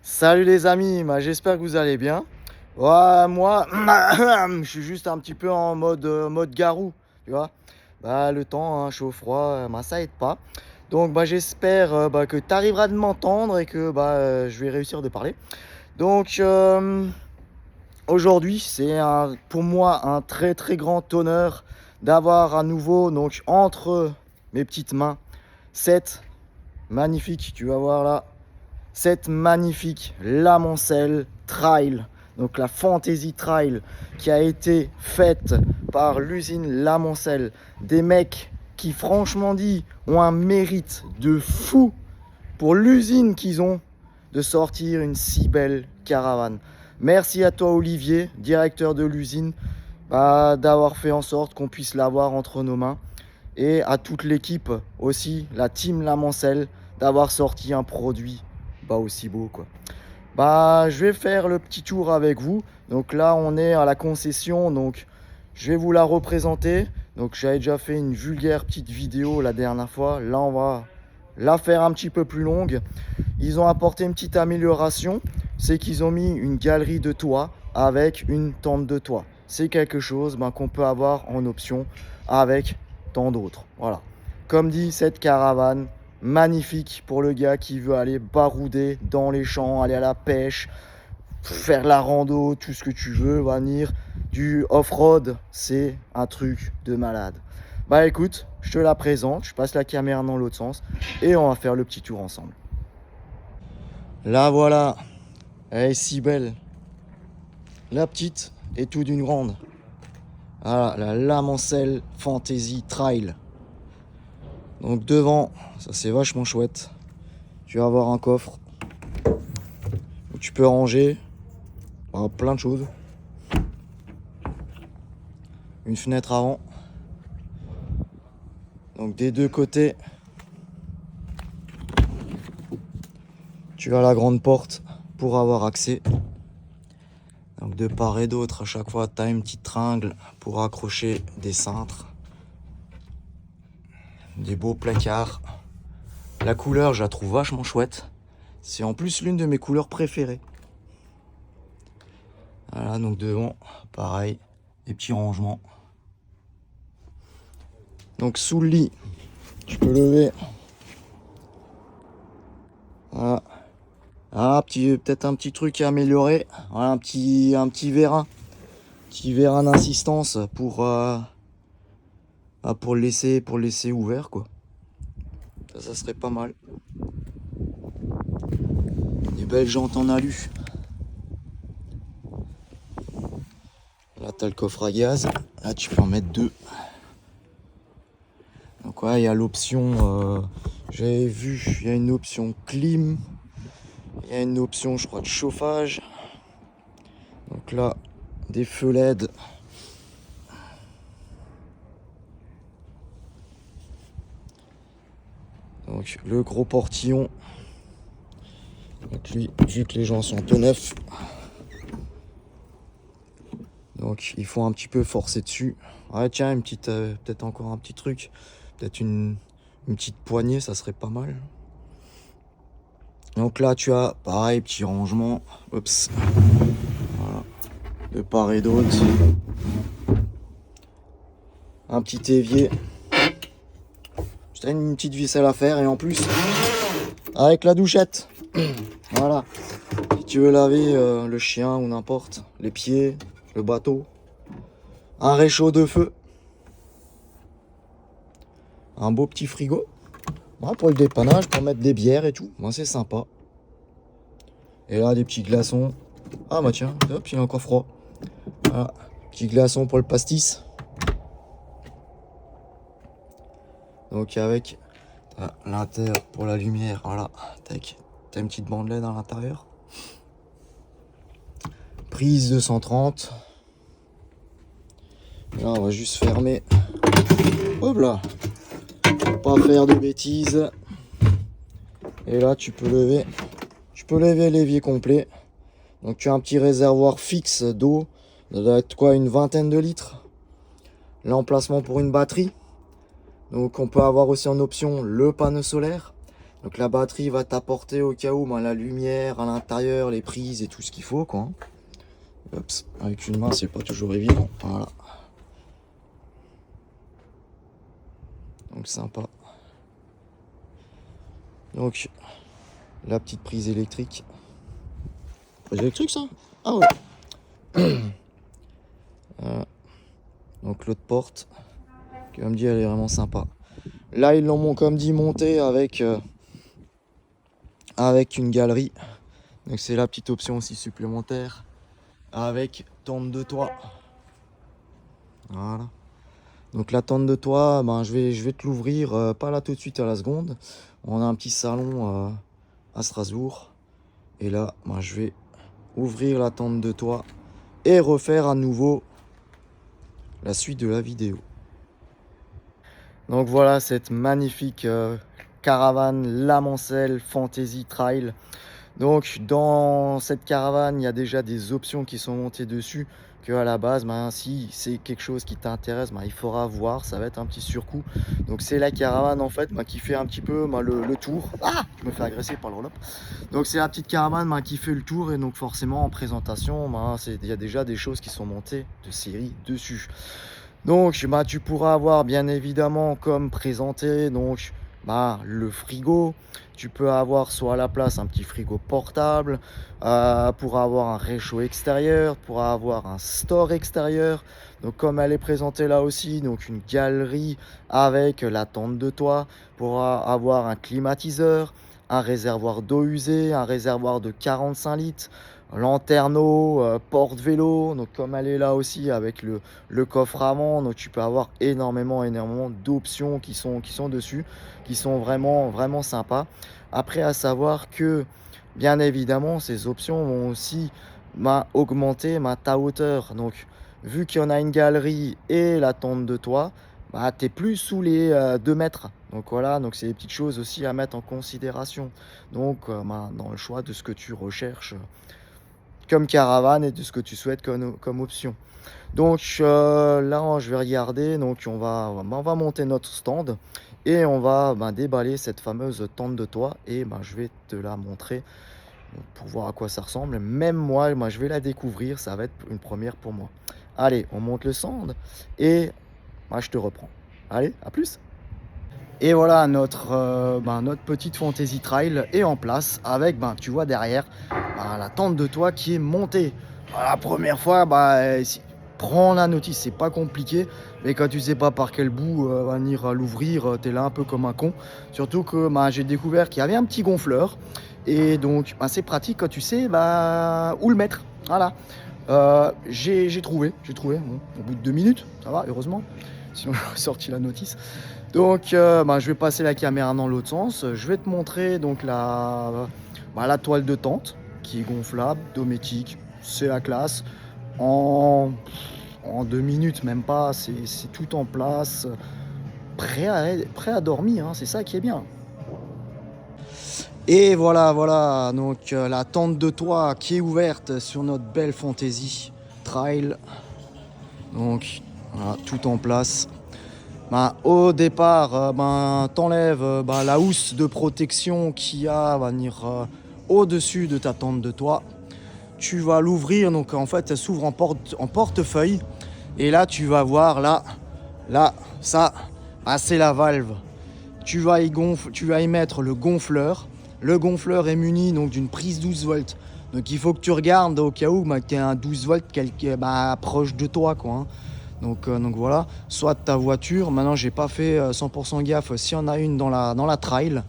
Salut les amis, j'espère que vous allez bien. Ouais, moi, je suis juste un petit peu en mode garou, tu vois. Le temps, hein, chaud, froid, ça aide pas. Donc, j'espère que tu arriveras de m'entendre et que je vais réussir de parler. Donc, aujourd'hui, pour moi un très très grand honneur d'avoir à nouveau, donc, entre mes petites mains, cette magnifique, tu vas voir là, cette magnifique Lamancelle Trail, donc la Fantasy Trail qui a été faite par l'usine Lamancelle, des mecs qui franchement dit ont un mérite de fou pour l'usine qu'ils ont de sortir une si belle caravane. Merci à toi Olivier, directeur de l'usine, d'avoir fait en sorte qu'on puisse l'avoir entre nos mains, et à toute l'équipe aussi, la team Lamancelle, d'avoir sorti un produit aussi beau quoi. Je vais faire le petit tour avec vous. Donc là on est à la concession, donc je vais vous la représenter. Donc j'avais déjà fait une vulgaire petite vidéo la dernière fois, là on va la faire un petit peu plus longue. Ils ont apporté une petite amélioration, c'est qu'ils ont mis une galerie de toit avec une tente de toit. C'est quelque chose qu'on peut avoir en option avec tant d'autres. Voilà. Comme dit, cette caravane, magnifique pour le gars qui veut aller barouder dans les champs, aller à la pêche, faire la rando, tout ce que tu veux, venir du off-road, c'est un truc de malade. Écoute, je te la présente, je passe la caméra dans l'autre sens et on va faire le petit tour ensemble. La voilà, elle est si belle. La petite est tout d'une grande. Voilà, la Lamancelle Fantasy Trail. Donc devant, ça c'est vachement chouette. Tu vas avoir un coffre où tu peux ranger plein de choses. Une fenêtre avant. Donc des deux côtés, tu as la grande porte pour avoir accès. Donc de part et d'autre, à chaque fois, tu as une petite tringle pour accrocher des cintres. Des beaux placards. La couleur, je la trouve vachement chouette. C'est en plus l'une de mes couleurs préférées. Voilà, donc devant, pareil, des petits rangements. Donc sous le lit, tu peux lever. Voilà. Peut-être un petit truc à améliorer. Voilà, un petit vérin. Petit vérin d'assistance pour le laisser ouvert, quoi. Ça serait pas mal. Des belles jantes en alu. Là, t'as le coffre à gaz. Là, tu peux en mettre deux. Donc, ouais, il y a l'option. J'avais vu, il y a une option clim. Il y a une option, je crois, de chauffage. Donc là, des feux LED. Donc, le gros portillon. Donc, lui, vu que les gens sont peu neufs. Donc il faut un petit peu forcer dessus. Ouais, tiens, peut-être encore un petit truc. Peut-être une petite poignée, ça serait pas mal. Donc là, tu as, pareil, petit rangement. Oups. Voilà. De part et d'autre. Un petit évier. Juste une petite ficelle à faire. Et en plus, avec la douchette. Voilà. Si tu veux laver le chien ou n'importe, les pieds, le bateau. Un réchaud de feu. Un beau petit frigo. Pour le dépannage, pour mettre des bières et tout. C'est sympa. Et là, des petits glaçons. Ah tiens, hop, il est encore froid. Voilà. Petits glaçons pour le pastis. Donc avec l'intérieur pour la lumière. Voilà. Tac. T'as une petite bande LED à l'intérieur. Prise 230. Là, on va juste fermer. Hop là. Pour pas faire de bêtises. Et là, tu peux lever l'évier complet. Donc tu as un petit réservoir fixe d'eau. Ça doit être quoi, une vingtaine de litres. L'emplacement pour une batterie. Donc on peut avoir aussi en option le panneau solaire. Donc la batterie va t'apporter au cas où la lumière à l'intérieur, les prises et tout ce qu'il faut, quoi. Oups, avec une main, c'est pas toujours évident. Voilà. Donc sympa. Donc la petite prise électrique. Prise électrique, ça? Ah ouais. Voilà. Donc l'autre porte, comme dit, elle est vraiment sympa. Là, ils l'ont, comme dit, monté avec une galerie. Donc c'est la petite option aussi supplémentaire. Avec tente de toit. Voilà. Donc la tente de toit, je vais te l'ouvrir, pas là tout de suite à la seconde. On a un petit salon à Strasbourg. Et là, je vais ouvrir la tente de toit et refaire à nouveau la suite de la vidéo. Donc voilà cette magnifique caravane Lamancelle Fantasy Trail. Donc dans cette caravane, il y a déjà des options qui sont montées dessus que à la base, si c'est quelque chose qui t'intéresse, il faudra voir, ça va être un petit surcoût. Donc c'est la caravane en fait qui fait un petit peu le tour. Ah, je me fais agresser par le roll-up. Donc c'est la petite caravane qui fait le tour et donc forcément en présentation, il y a déjà des choses qui sont montées de série dessus. Donc tu pourras avoir bien évidemment comme présenté donc le frigo. Tu peux avoir soit à la place un petit frigo portable, pour avoir un réchaud extérieur, pour avoir un store extérieur. Donc comme elle est présentée là aussi, donc une galerie avec la tente de toit, pour avoir un climatiseur, un réservoir d'eau usée, un réservoir de 45 litres, lanterneau, porte-vélo. Donc comme elle est là aussi avec le coffre avant, donc tu peux avoir énormément d'options qui sont dessus, qui sont vraiment sympas. Après, à savoir que bien évidemment ces options vont aussi augmenter ta hauteur. Donc vu qu'il y en a une galerie et la tente de toit, t'es plus sous les 2 mètres. Donc voilà, donc c'est des petites choses aussi à mettre en considération. Donc dans le choix de ce que tu recherches comme caravane et de ce que tu souhaites comme option. Donc là, je vais regarder. Donc on va monter notre stand et on va déballer cette fameuse tente de toit et je vais te la montrer pour voir à quoi ça ressemble. Même moi, je vais la découvrir. Ça va être une première pour moi. Allez, on monte le stand et je te reprends. Allez, à plus. Et voilà, notre petite Fantasy Trail est en place avec, tu vois derrière, la tente de toit qui est montée. La première fois, prends la notice, c'est pas compliqué. Mais quand tu sais pas par quel bout venir l'ouvrir, t'es là un peu comme un con. Surtout que j'ai découvert qu'il y avait un petit gonfleur. Et donc, c'est pratique quand tu sais où le mettre. Voilà. J'ai trouvé. Bon, au bout de 2 minutes, ça va, heureusement. Sinon, j'aurais sorti la notice. Donc, je vais passer la caméra dans l'autre sens. Je vais te montrer donc la toile de tente qui est gonflable, dométique. C'est la classe. En 2 minutes, même pas. C'est tout en place. Prêt à dormir, c'est ça qui est bien. Et voilà. Donc, la tente de toit qui est ouverte sur notre belle Fantasy Trail. Donc, voilà, tout en place. Au départ, t'enlèves la housse de protection qu'il y a au-dessus de ta tente de toit. Tu vas l'ouvrir, donc en fait elle s'ouvre en portefeuille. Et là tu vas voir là, ça, c'est la valve. Tu vas y mettre le gonfleur. Le gonfleur est muni donc d'une prise 12 volts. Donc il faut que tu regardes au cas où qu'il y a un 12 volts proche de toi, quoi. Donc voilà, soit ta voiture. Maintenant, j'ai pas fait 100% gaffe s'il y en a une dans la trail.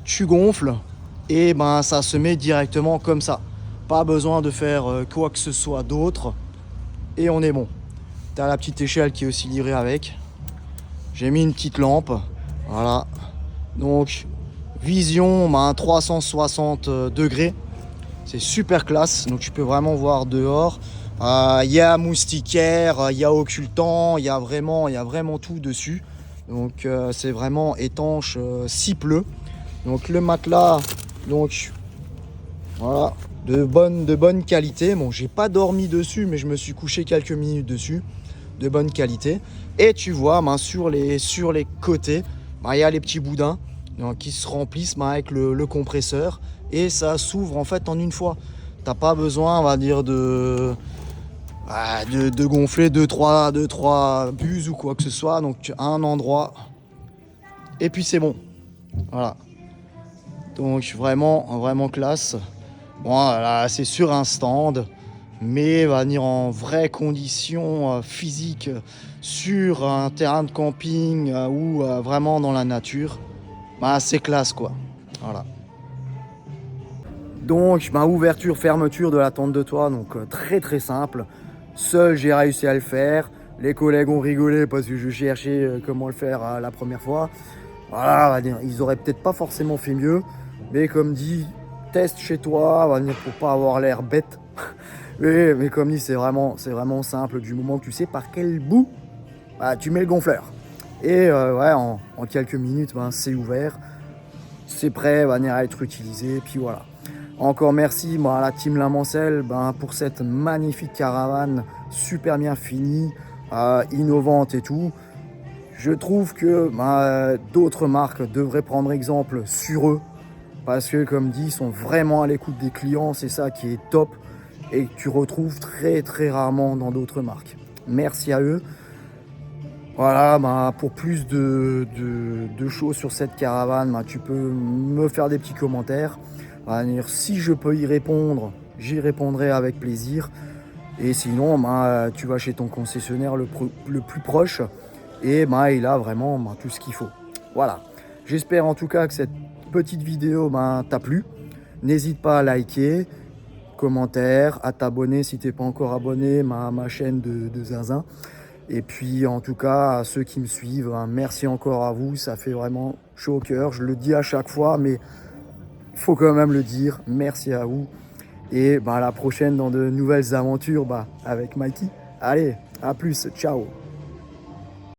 Tu gonfles et ça se met directement comme ça. Pas besoin de faire quoi que ce soit d'autre. Et on est bon. Tu as la petite échelle qui est aussi livrée avec. J'ai mis une petite lampe. Voilà. Donc, vision 360 degrés. C'est super classe. Donc, tu peux vraiment voir dehors. Il y a moustiquaire, il y a occultant, il y a vraiment tout dessus. Donc c'est vraiment étanche s'il pleut. Donc le matelas, donc voilà, de bonne qualité. Bon, j'ai pas dormi dessus, mais je me suis couché quelques minutes dessus. De bonne qualité. Et tu vois, sur les côtés, il y a les petits boudins. donc, qui se remplissent avec le compresseur et ça s'ouvre en fait en une fois. T'as pas besoin, on va dire, de gonfler 2-3 buses ou quoi que ce soit. Donc à un endroit et puis c'est bon. Voilà. Donc vraiment classe. Bon là c'est sur un stand, mais va venir en vraies conditions physiques sur un terrain de camping ou vraiment dans la nature. Bah, c'est classe quoi. Voilà. Donc ouverture, fermeture de la tente de toit, donc très simple. Seul j'ai réussi à le faire. Les collègues ont rigolé parce que je cherchais comment le faire la première fois. Voilà, on va dire, ils auraient peut-être pas forcément fait mieux, mais comme dit, teste chez toi, on va dire, pour pas avoir l'air bête. mais comme dit, c'est vraiment simple. Du moment que tu sais par quel bout, bah, tu mets le gonfleur. Et ouais, en quelques minutes, c'est ouvert, c'est prêt, va venir à être utilisé, puis voilà. Encore merci à la team Lamancelle pour cette magnifique caravane super bien finie, innovante et tout. Je trouve que d'autres marques devraient prendre exemple sur eux parce que comme dit, ils sont vraiment à l'écoute des clients, c'est ça qui est top et que tu retrouves très rarement dans d'autres marques. Merci à eux. Voilà, pour plus de choses sur cette caravane, tu peux me faire des petits commentaires. Si je peux y répondre, j'y répondrai avec plaisir. Et sinon, tu vas chez ton concessionnaire le plus proche et il a vraiment tout ce qu'il faut. Voilà. J'espère en tout cas que cette petite vidéo t'a plu. N'hésite pas à liker, commentaire, à t'abonner si tu n'es pas encore abonné à ma chaîne de Zinzin. Et puis en tout cas, à ceux qui me suivent, merci encore à vous. Ça fait vraiment chaud au cœur. Je le dis à chaque fois, mais il faut quand même le dire. Merci à vous. Et à la prochaine dans de nouvelles aventures avec Mikey. Allez, à plus, ciao.